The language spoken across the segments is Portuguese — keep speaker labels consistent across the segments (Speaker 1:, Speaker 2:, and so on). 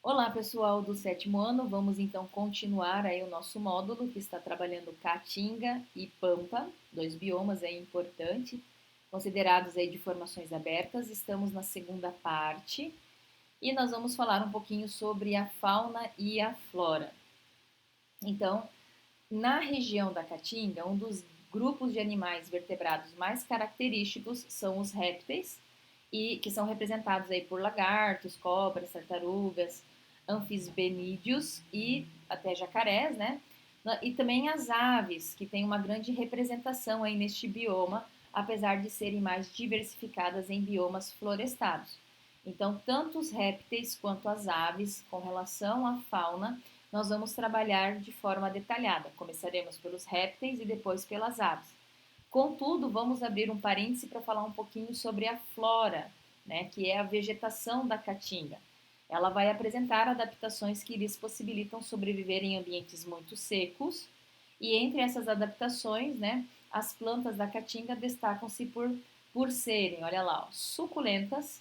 Speaker 1: Olá, pessoal do sétimo ano. Vamos então continuar aí o nosso módulo que está trabalhando Caatinga e Pampa, dois biomas aí importantes, considerados aí de formações abertas. Estamos na segunda parte e nós vamos falar um pouquinho sobre a fauna e a flora. Então, na região da Caatinga, um dos grupos de animais vertebrados mais característicos são os répteis, e que são representados aí por lagartos, cobras, tartarugas, anfisbenídeos e até jacarés, né? E também as aves, que têm uma grande representação aí neste bioma, apesar de serem mais diversificadas em biomas florestados. Então, tanto os répteis quanto as aves, com relação à fauna, nós vamos trabalhar de forma detalhada. Começaremos pelos répteis e depois pelas aves. Contudo, vamos abrir um parêntese para falar um pouquinho sobre a flora, né, que é a vegetação da caatinga. Ela vai apresentar adaptações que lhes possibilitam sobreviver em ambientes muito secos, e entre essas adaptações, né, as plantas da caatinga destacam-se por serem, olha lá, ó, suculentas,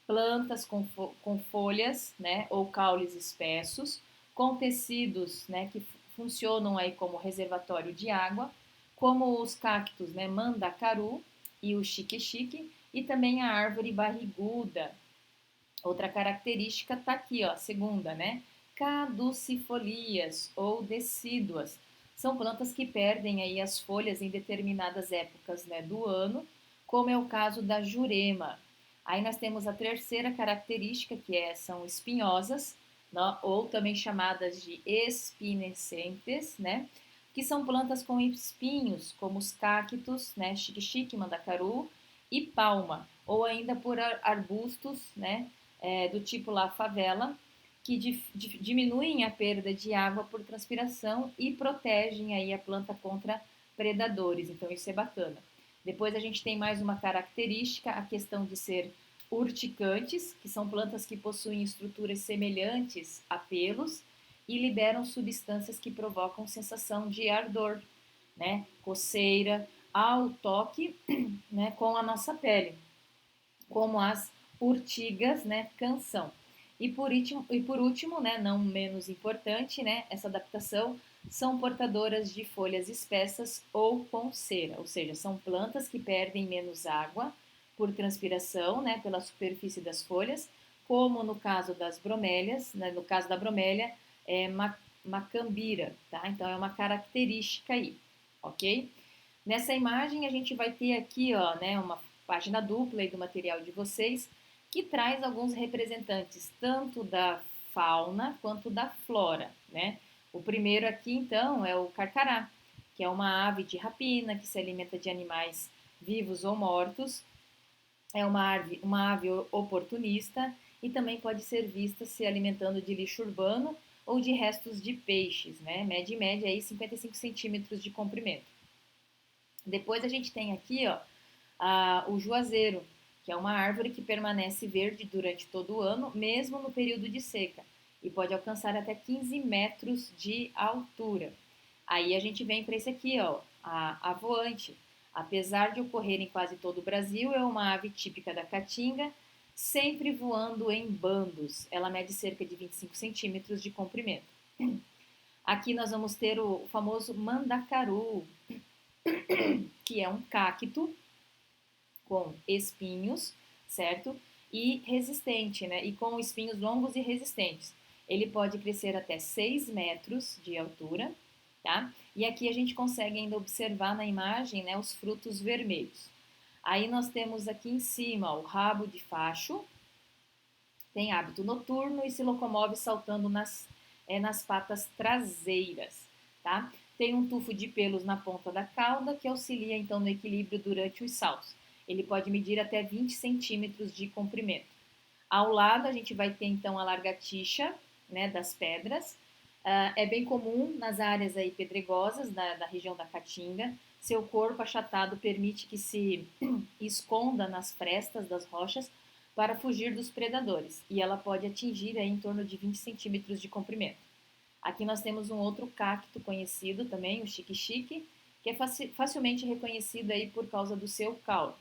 Speaker 1: plantas com folhas, né, ou caules espessos, com tecidos, né, que funcionam aí como reservatório de água, como os cactos, né, mandacaru e o xique-xique, e também a árvore barriguda. Outra característica está aqui, ó, segunda, né? Caducifolias ou decíduas. São plantas que perdem aí as folhas em determinadas épocas, né, do ano, como é o caso da jurema. Aí nós temos a terceira característica, são espinhosas, né, ou também chamadas de espinescentes, né? Que são plantas com espinhos, como os cactos, né, xique-xique, mandacaru e palma, ou ainda por arbustos, né, do tipo lá favela, que diminuem a perda de água por transpiração e protegem aí a planta contra predadores. Então isso é bacana. Depois a gente tem mais uma característica, a questão de ser urticantes, que são plantas que possuem estruturas semelhantes a pelos e liberam substâncias que provocam sensação de ardor, né, coceira, ao toque, né, com a nossa pele, como as urtigas, né, canção. E por último, né, não menos importante, né, essa adaptação são portadoras de folhas espessas ou com cera, ou seja, são plantas que perdem menos água por transpiração, né, pela superfície das folhas, como no caso das bromélias, né, no caso da bromélia é macambira, tá? Então é uma característica aí, ok? Nessa imagem a gente vai ter aqui, ó, né, uma página dupla aí do material de vocês que traz alguns representantes tanto da fauna quanto da flora, né? O primeiro aqui então é o carcará, que é uma ave de rapina que se alimenta de animais vivos ou mortos. É uma ave oportunista e também pode ser vista se alimentando de lixo urbano ou de restos de peixes, né? Mede em média aí 55 centímetros de comprimento. Depois a gente tem aqui, ó, o juazeiro, que é uma árvore que permanece verde durante todo o ano, mesmo no período de seca, e pode alcançar até 15 metros de altura. Aí a gente vem para esse aqui, ó, a voante. Apesar de ocorrer em quase todo o Brasil, é uma ave típica da Caatinga, sempre voando em bandos. Ela mede cerca de 25 centímetros de comprimento. Aqui nós vamos ter o famoso mandacaru, que é um cacto com espinhos, certo? E resistente, né? E com espinhos longos e resistentes. Ele pode crescer até 6 metros de altura, tá? E aqui a gente consegue ainda observar na imagem, né, os frutos vermelhos. Aí nós temos aqui em cima ó, o rabo de facho, tem hábito noturno e se locomove saltando nas patas traseiras, tá? Tem um tufo de pelos na ponta da cauda que auxilia então no equilíbrio durante os saltos. Ele pode medir até 20 centímetros de comprimento. Ao lado a gente vai ter então a largatixa, né, das pedras. É bem comum nas áreas aí pedregosas da região da Caatinga. Seu corpo achatado permite que se esconda nas frestas das rochas para fugir dos predadores, e ela pode atingir aí em torno de 20 centímetros de comprimento. Aqui nós temos um outro cacto conhecido também, o xique-xique, que é facilmente reconhecido aí por causa do seu caule.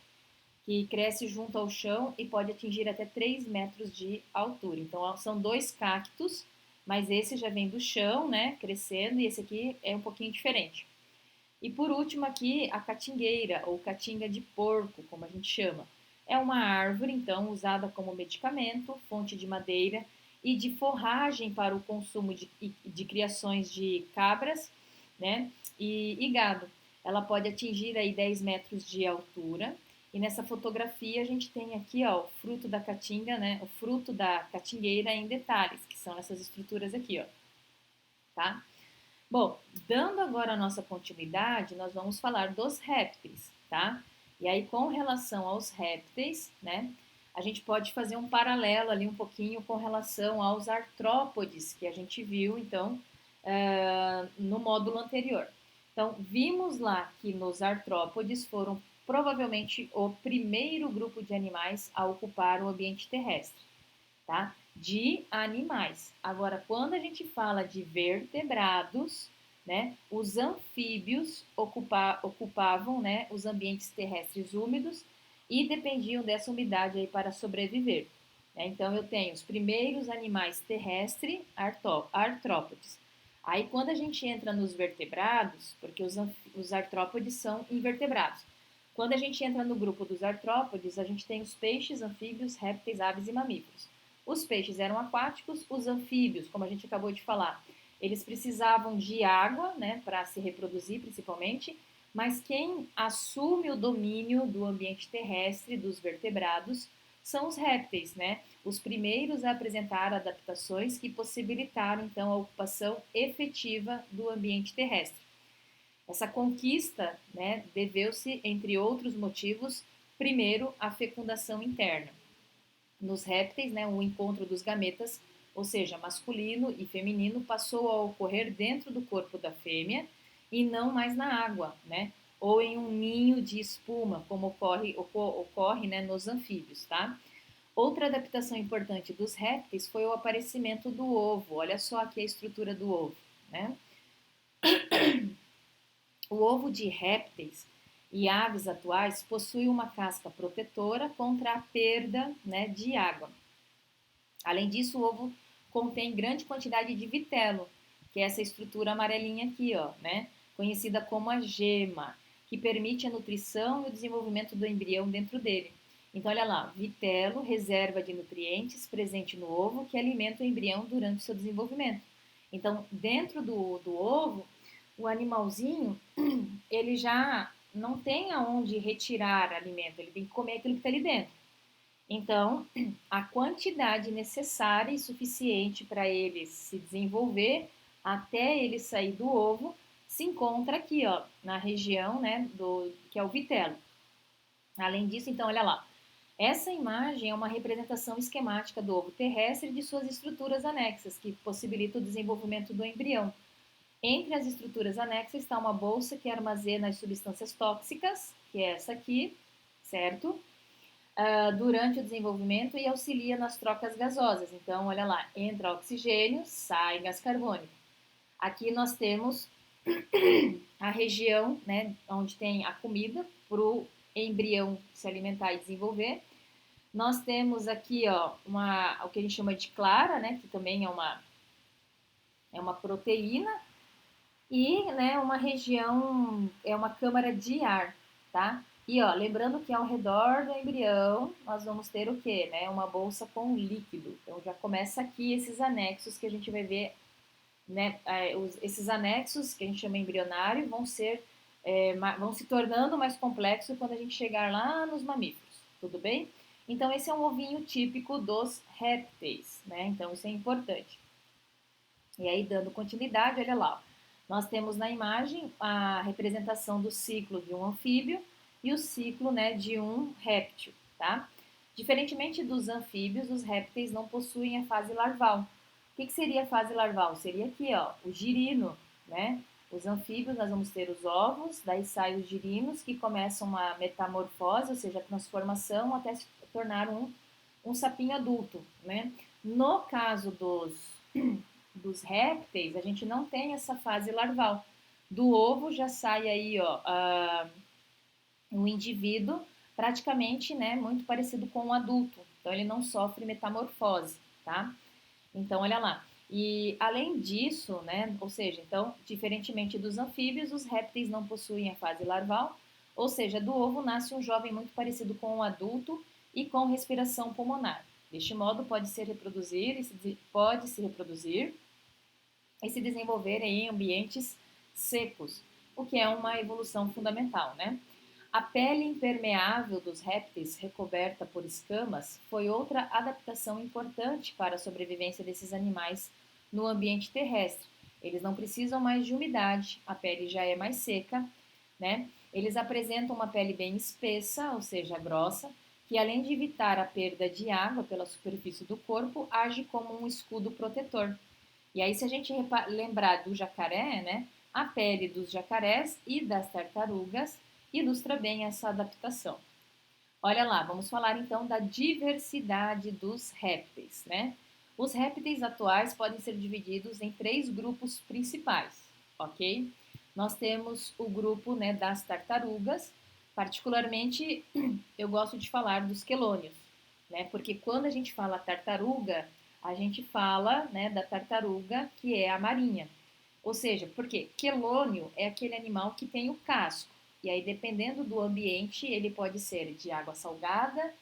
Speaker 1: que cresce junto ao chão e pode atingir até 3 metros de altura. Então, são dois cactos, mas esse já vem do chão, né, crescendo, e esse aqui é um pouquinho diferente. E por último aqui, a catingueira, ou catinga de porco, como a gente chama. É uma árvore, então, usada como medicamento, fonte de madeira e de forragem para o consumo de criações de cabras, né, e gado. Ela pode atingir aí 10 metros de altura. E nessa fotografia a gente tem aqui, ó, o fruto da caatinga, né, o fruto da catingueira em detalhes, que são essas estruturas aqui, ó, tá? Bom, dando agora a nossa continuidade, nós vamos falar dos répteis, tá? E aí, com relação aos répteis, né, a gente pode fazer um paralelo ali um pouquinho com relação aos artrópodes que a gente viu, então, no módulo anterior. Então, vimos lá que nos artrópodes foram provavelmente o primeiro grupo de animais a ocupar o ambiente terrestre, tá? De animais. Agora, quando a gente fala de vertebrados, né, os anfíbios ocupavam, né, os ambientes terrestres úmidos e dependiam dessa umidade aí para sobreviver. Né? Então, eu tenho os primeiros animais terrestres, artrópodes. Aí, quando a gente entra nos vertebrados, porque os artrópodes são invertebrados. Quando a gente entra no grupo dos artrópodes, a gente tem os peixes, anfíbios, répteis, aves e mamíferos. Os peixes eram aquáticos, os anfíbios, como a gente acabou de falar, eles precisavam de água, né, para se reproduzir principalmente, mas quem assume o domínio do ambiente terrestre dos vertebrados são os répteis, né? Os primeiros a apresentar adaptações que possibilitaram então a ocupação efetiva do ambiente terrestre. Essa conquista, né, deveu-se, entre outros motivos, primeiro à fecundação interna. Nos répteis, né, o encontro dos gametas, ou seja, masculino e feminino, passou a ocorrer dentro do corpo da fêmea e não mais na água, né, ou em um ninho de espuma, como ocorre né, nos anfíbios, tá? Outra adaptação importante dos répteis foi o aparecimento do ovo. Olha só aqui a estrutura do ovo, né? O ovo de répteis e aves atuais possui uma casca protetora contra a perda, né, de água. Além disso, o ovo contém grande quantidade de vitelo, que é essa estrutura amarelinha aqui, ó, né, conhecida como a gema, que permite a nutrição e o desenvolvimento do embrião dentro dele. Então, olha lá, vitelo, reserva de nutrientes presente no ovo que alimenta o embrião durante o seu desenvolvimento. Então, dentro do ovo, o animalzinho, ele já não tem aonde retirar alimento, ele tem que comer aquilo que está ali dentro. Então, a quantidade necessária e suficiente para ele se desenvolver até ele sair do ovo se encontra aqui, ó, na região, né, que é o vitelo. Além disso, então, olha lá. Essa imagem é uma representação esquemática do ovo terrestre e de suas estruturas anexas, que possibilita o desenvolvimento do embrião. Entre as estruturas anexas está uma bolsa que armazena as substâncias tóxicas, que é essa aqui, certo? Durante o desenvolvimento e auxilia nas trocas gasosas. Então, olha lá, entra oxigênio, sai gás carbônico. Aqui nós temos a região, né, onde tem a comida para o embrião se alimentar e desenvolver. Nós temos aqui, ó, o que a gente chama de clara, né, que também é uma proteína, e, né, uma região, é uma câmara de ar, tá? E, ó, lembrando que ao redor do embrião nós vamos ter o quê, né? Uma bolsa com líquido. Então já começa aqui esses anexos que a gente vai ver, né? Esses anexos que a gente chama embrionário vão se tornando mais complexos quando a gente chegar lá nos mamíferos, tudo bem? Então esse é um ovinho típico dos répteis, né? Então isso é importante. E aí, dando continuidade, olha lá. Nós temos na imagem a representação do ciclo de um anfíbio e o ciclo, né, de um réptil, tá? Diferentemente dos anfíbios, os répteis não possuem a fase larval. O que seria a fase larval? Seria aqui, ó, o girino, né? Os anfíbios, nós vamos ter os ovos, daí saem os girinos, que começam uma metamorfose, ou seja, a transformação, até se tornar um sapinho adulto, né? No caso dos répteis, a gente não tem essa fase larval. Do ovo já sai aí, ó, um indivíduo praticamente, né, muito parecido com um adulto. Então ele não sofre metamorfose, tá? Então olha lá. E além disso, né, ou seja, então, diferentemente dos anfíbios, os répteis não possuem a fase larval, ou seja, do ovo nasce um jovem muito parecido com um adulto e com respiração pulmonar. Deste modo, pode se reproduzir e se desenvolver em ambientes secos, o que é uma evolução fundamental, né? A pele impermeável dos répteis, recoberta por escamas, foi outra adaptação importante para a sobrevivência desses animais no ambiente terrestre. Eles não precisam mais de umidade, a pele já é mais seca, né? Eles apresentam uma pele bem espessa, ou seja, grossa, que além de evitar a perda de água pela superfície do corpo, age como um escudo protetor. E aí, se a gente lembrar do jacaré, né, a pele dos jacarés e das tartarugas ilustra bem essa adaptação. Olha lá, vamos falar então da diversidade dos répteis, né? Os répteis atuais podem ser divididos em três grupos principais, ok? Nós temos o grupo, né, das tartarugas, particularmente eu gosto de falar dos quelônios, né? Porque quando a gente fala tartaruga, a gente fala, né, da tartaruga que é a marinha. Ou seja, porque quelônio é aquele animal que tem o casco. E aí, dependendo do ambiente, ele pode ser de água salgada,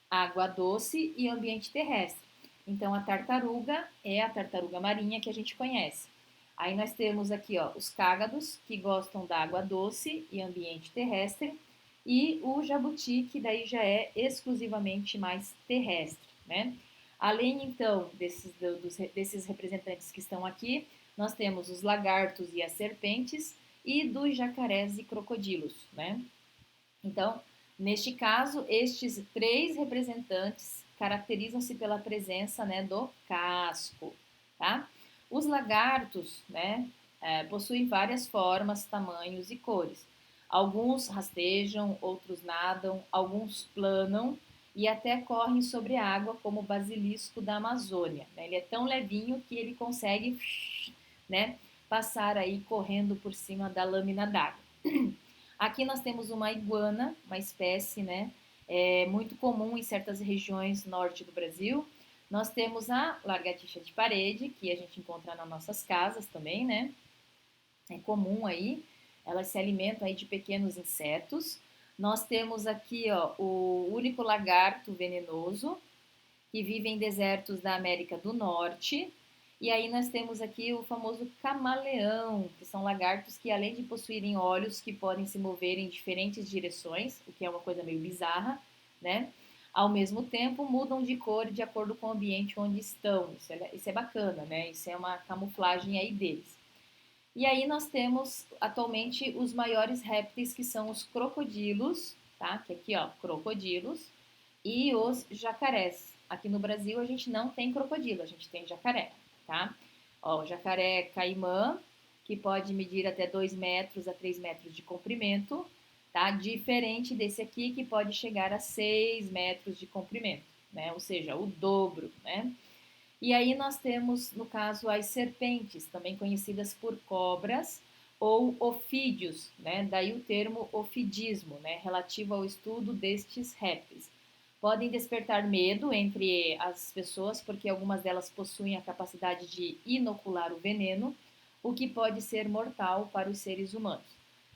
Speaker 1: água doce e ambiente terrestre. Então, a tartaruga é a tartaruga marinha que a gente conhece. Aí nós temos aqui ó, os cágados, que gostam da água doce e ambiente terrestre, e o jabuti, que daí já é exclusivamente mais terrestre, né? Além, então, desses representantes que estão aqui, nós temos os lagartos e as serpentes, e dos jacarés e crocodilos, né? Então, neste caso, estes três representantes caracterizam-se pela presença, né, do casco, tá? Os lagartos, né, possuem várias formas, tamanhos e cores. Alguns rastejam, outros nadam, alguns planam e até correm sobre a água, como o basilisco da Amazônia, né? Ele é tão levinho que ele consegue, né, passar aí correndo por cima da lâmina d'água. Aqui nós temos uma iguana, uma espécie, né, muito comum em certas regiões norte do Brasil. Nós temos a lagartixa de parede, que a gente encontra nas nossas casas também, né? É comum aí. Elas se alimentam aí de pequenos insetos. Nós temos aqui, ó, o único lagarto venenoso, que vive em desertos da América do Norte. E aí nós temos aqui o famoso camaleão, que são lagartos que além de possuírem olhos que podem se mover em diferentes direções, o que é uma coisa meio bizarra, né? Ao mesmo tempo mudam de cor de acordo com o ambiente onde estão. Isso é bacana, né? Isso é uma camuflagem aí deles. E aí nós temos atualmente os maiores répteis que são os crocodilos, tá? Que aqui, ó, crocodilos e os jacarés. Aqui no Brasil a gente não tem crocodilo, a gente tem jacaré, tá? Ó, o jacaré caimã, que pode medir até 2 metros a 3 metros de comprimento, tá? Diferente desse aqui, que pode chegar a 6 metros de comprimento, né? Ou seja, o dobro, né? E aí nós temos, no caso, as serpentes, também conhecidas por cobras ou ofídeos, né? Daí o termo ofidismo, né? Relativo ao estudo destes répteis. Podem despertar medo entre as pessoas porque algumas delas possuem a capacidade de inocular o veneno, o que pode ser mortal para os seres humanos.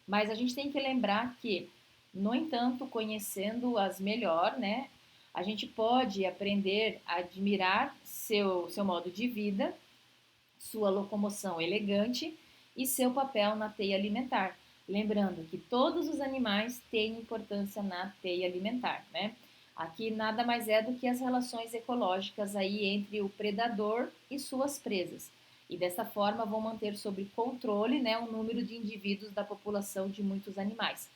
Speaker 1: Mas a gente tem que lembrar que, no entanto, conhecendo-as melhor, né, a gente pode aprender a admirar seu modo de vida, sua locomoção elegante e seu papel na teia alimentar. Lembrando que todos os animais têm importância na teia alimentar, né? Aqui nada mais é do que as relações ecológicas aí entre o predador e suas presas. E dessa forma vão manter sob controle, né, o número de indivíduos da população de muitos animais.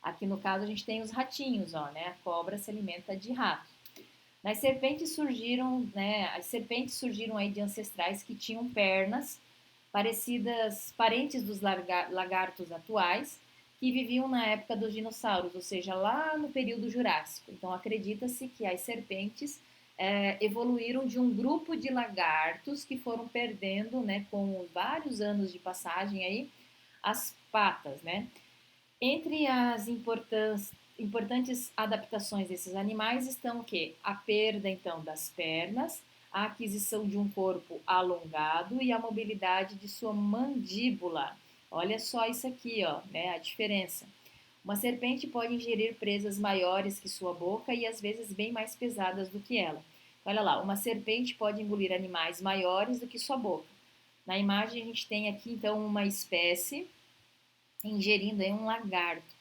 Speaker 1: Aqui no caso a gente tem os ratinhos, ó, né? A cobra se alimenta de ratos. As serpentes surgiram aí de ancestrais que tinham pernas parecidas, parentes dos lagartos atuais, que viviam na época dos dinossauros, ou seja, lá no período Jurássico. Então acredita-se que as serpentes evoluíram de um grupo de lagartos que foram perdendo, né, com vários anos de passagem aí, as patas, né? Entre as importantes adaptações desses animais estão o quê? A perda, então, das pernas, a aquisição de um corpo alongado e a mobilidade de sua mandíbula. Olha só isso aqui, ó, né, a diferença. Uma serpente pode ingerir presas maiores que sua boca e às vezes bem mais pesadas do que ela. Olha lá, uma serpente pode engolir animais maiores do que sua boca. Na imagem a gente tem aqui então uma espécie ingerindo aí um lagarto.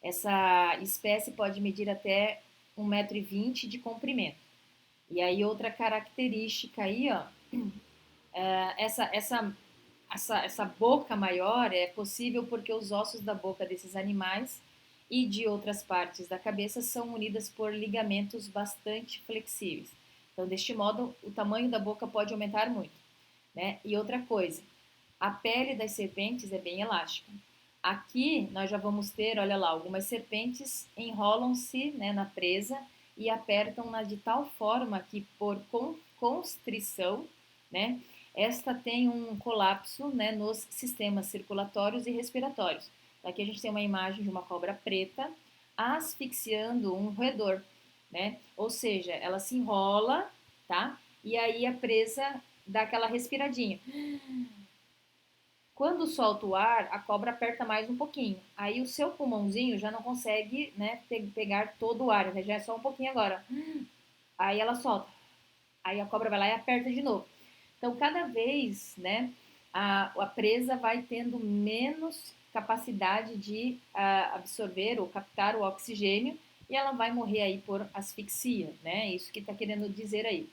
Speaker 1: Essa espécie pode medir até 1,20 m de comprimento. E aí outra característica aí, ó, essa boca maior é possível porque os ossos da boca desses animais e de outras partes da cabeça são unidas por ligamentos bastante flexíveis. Então, deste modo, o tamanho da boca pode aumentar muito, né? E outra coisa, a pele das serpentes é bem elástica. Aqui nós já vamos ter, olha lá, algumas serpentes enrolam-se, né, na presa e apertam-na de tal forma que por constrição, né, esta tem um colapso, né, nos sistemas circulatórios e respiratórios. Aqui a gente tem uma imagem de uma cobra preta asfixiando um roedor, né? Ou seja, ela se enrola, tá? E aí a presa dá aquela respiradinha. Quando solta o ar, a cobra aperta mais um pouquinho. Aí o seu pulmãozinho já não consegue, né, pegar todo o ar, né? Já é só um pouquinho agora. Aí ela solta. Aí a cobra vai lá e aperta de novo. Então, cada vez, né, a presa vai tendo menos capacidade de absorver ou captar o oxigênio e ela vai morrer aí por asfixia, né? Isso que está querendo dizer aí.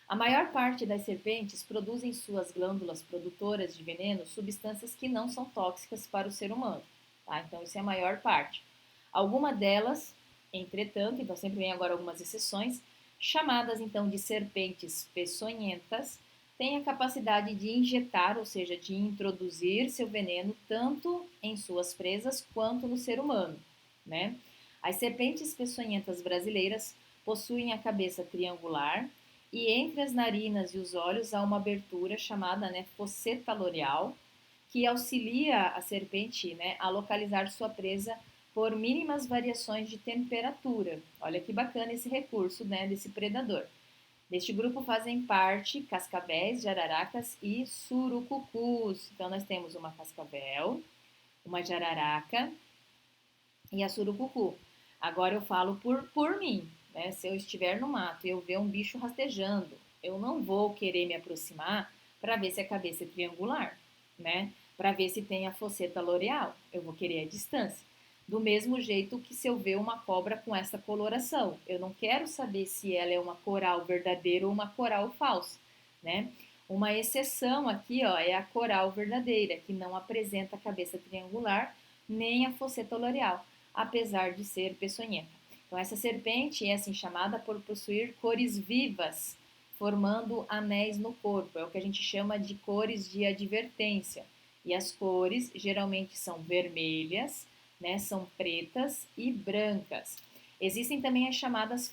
Speaker 1: A maior parte das serpentes produz em suas glândulas produtoras de veneno substâncias que não são tóxicas para o ser humano. Tá? Então, isso é a maior parte. Alguma delas, entretanto, então sempre vem agora algumas exceções, chamadas então de serpentes peçonhentas, têm a capacidade de injetar, ou seja, de introduzir seu veneno tanto em suas presas quanto no ser humano. Né? As serpentes peçonhentas brasileiras possuem a cabeça triangular, e entre as narinas e os olhos há uma abertura chamada, né, fosseta loreal, que auxilia a serpente, né, a localizar sua presa por mínimas variações de temperatura. Olha que bacana esse recurso, né, desse predador. Deste grupo fazem parte cascavéis, jararacas e surucucus. Então nós temos uma cascavel, uma jararaca e a surucucu. Agora eu falo por mim, né? Se eu estiver no mato e eu ver um bicho rastejando, eu não vou querer me aproximar para ver se a cabeça é triangular, né? Para ver se tem a fosseta loreal. Eu vou querer a distância. Do mesmo jeito que se eu ver uma cobra com essa coloração, eu não quero saber se ela é uma coral verdadeira ou uma coral falsa, né? Uma exceção aqui, ó, é a coral verdadeira, que não apresenta a cabeça triangular nem a fosseta loreal, apesar de ser peçonhenta. Então, essa serpente é assim chamada por possuir cores vivas, formando anéis no corpo. É o que a gente chama de cores de advertência. E as cores geralmente são vermelhas, né, são pretas e brancas. Existem também as chamadas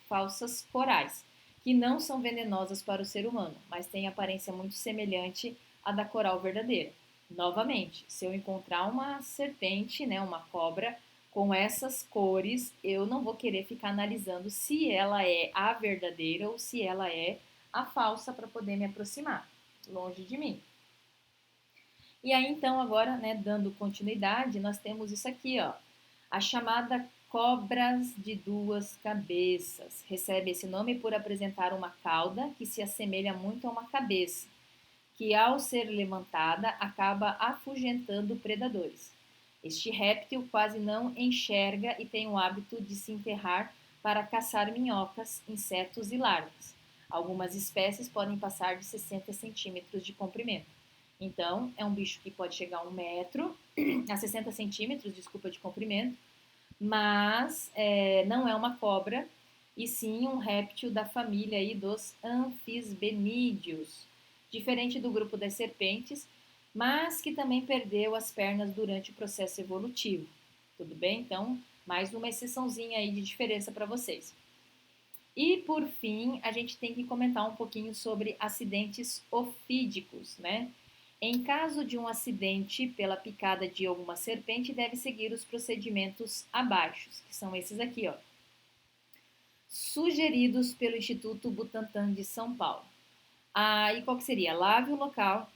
Speaker 1: falsas corais, que não são venenosas para o ser humano, mas têm aparência muito semelhante à da coral verdadeira. Novamente, se eu encontrar uma serpente, né, uma cobra com essas cores, eu não vou querer ficar analisando se ela é a verdadeira ou se ela é a falsa para poder me aproximar. Longe de mim. E aí, então, agora, né, dando continuidade, nós temos isso aqui, ó. A chamada cobras de duas cabeças. Recebe esse nome por apresentar uma cauda que se assemelha muito a uma cabeça, que ao ser levantada acaba afugentando predadores. Este réptil quase não enxerga e tem o hábito de se enterrar para caçar minhocas, insetos e larvas. Algumas espécies podem passar de 60 centímetros de comprimento. Então, é um bicho que pode chegar a 1 metro, a 60 centímetros, desculpa, de comprimento, mas não é uma cobra, e sim um réptil da família aí dos anfisbenídeos, diferente do grupo das serpentes, mas que também perdeu as pernas durante o processo evolutivo. Tudo bem? Então, mais uma exceçãozinha aí de diferença para vocês. E por fim, a gente tem que comentar um pouquinho sobre acidentes ofídicos, né? Em caso de um acidente pela picada de alguma serpente, deve seguir os procedimentos abaixo, que são esses aqui, ó, sugeridos pelo Instituto Butantan de São Paulo. E qual que seria? Lave o local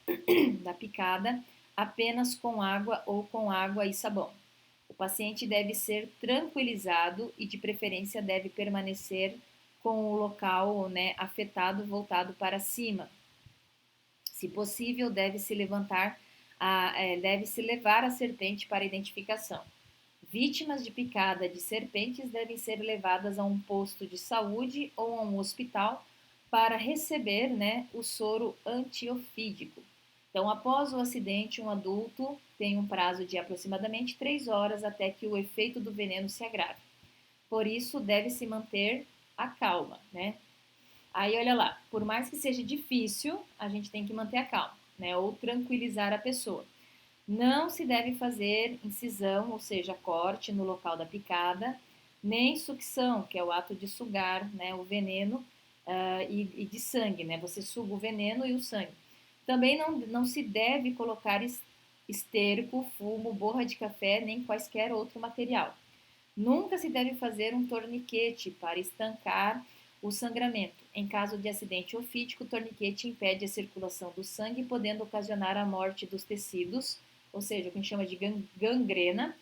Speaker 1: da picada apenas com água ou com água e sabão. O paciente deve ser tranquilizado e, de preferência, deve permanecer com o local, né, afetado voltado para cima. Se possível, deve-se levar a serpente para identificação. Vítimas de picada de serpentes devem ser levadas a um posto de saúde ou a um hospital para receber, né, o soro antiofídico. Então, após o acidente, um adulto tem um prazo de aproximadamente 3 horas até que o efeito do veneno se agrave. Por isso, deve-se manter a calma, né? Aí, olha lá, por mais que seja difícil, a gente tem que manter a calma, né? Ou tranquilizar a pessoa. Não se deve fazer incisão, ou seja, corte no local da picada, nem sucção, que é o ato de sugar, né, o veneno e de sangue, né? Você suga o veneno e o sangue. Também não se deve colocar esterco, fumo, borra de café, nem quaisquer outro material. Nunca se deve fazer um torniquete para estancar o sangramento. Em caso de acidente ofídico, o torniquete impede a circulação do sangue, podendo ocasionar a morte dos tecidos, ou seja, o que a gente chama de gangrena,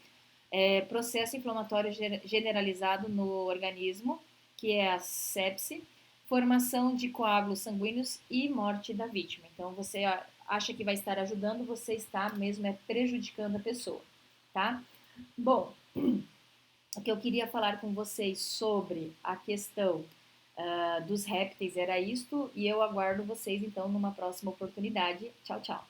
Speaker 1: processo inflamatório generalizado no organismo, que é a sepse, formação de coágulos sanguíneos e morte da vítima. Então, você acha que vai estar ajudando, você está mesmo prejudicando a pessoa, tá? Bom, o que eu queria falar com vocês sobre a questão dos répteis era isto, e eu aguardo vocês então numa próxima oportunidade. Tchau, tchau.